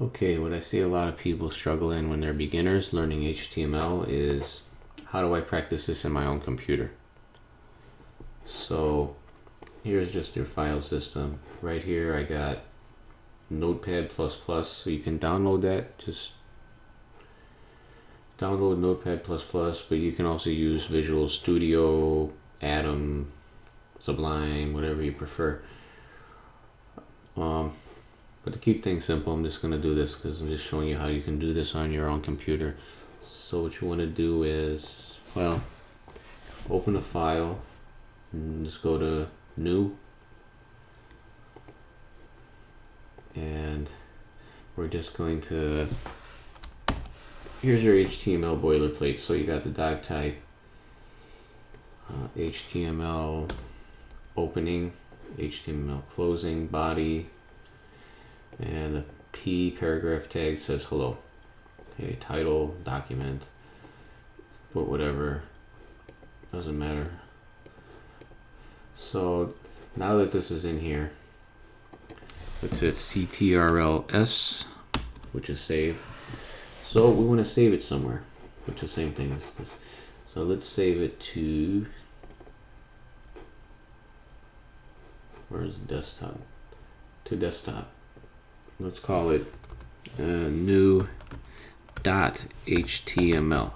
Okay, what I see a lot of people struggle in when they're beginners learning HTML is how do I practice this in my own computer? So here's just your file system. Right here I got Notepad++, so you can download that. Just download Notepad++, but you can also use Visual Studio, Atom, Sublime, whatever you prefer. But to keep things simple, I'm just going to do this because I'm just showing you how you can do this on your own computer. So what you want to do is, well, open a file and just go to New, and we're just going to, here's your HTML boilerplate. So you got the doc type, HTML opening, HTML closing, body, and the P paragraph tag says hello. Okay, title, document, put whatever, doesn't matter. So now that this is in here, let's hit CTRL-S, which is save. So we want to save it somewhere, which is the same thing as this. So let's save it to, where's desktop? To desktop. Let's call it new .html.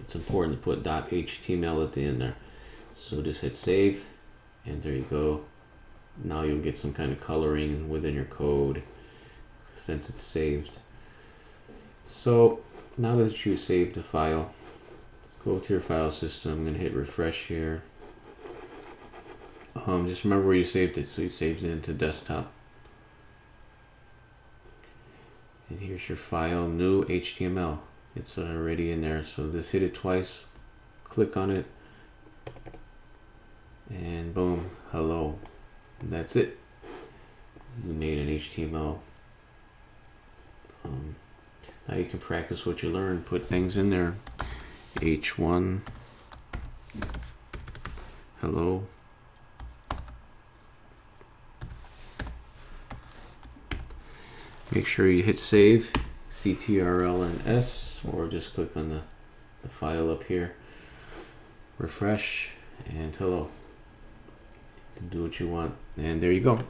It's important to put .html at the end there. So just hit save, and there you go. Now you'll get some kind of coloring within your code since it's saved. So now that you saved the file, go to your file system. I'm gonna hit refresh here. Just remember where you saved it. So you saved it into desktop. And here's your file, new HTML. It's already in there. So just hit it twice, click on it, and boom, hello. And that's it. You made an HTML. Now you can practice what you learn. Put things in there. H1, hello. Make sure you hit save, CTRL and S, or just click on the file up here. Refresh, and hello. You can do what you want. And there you go.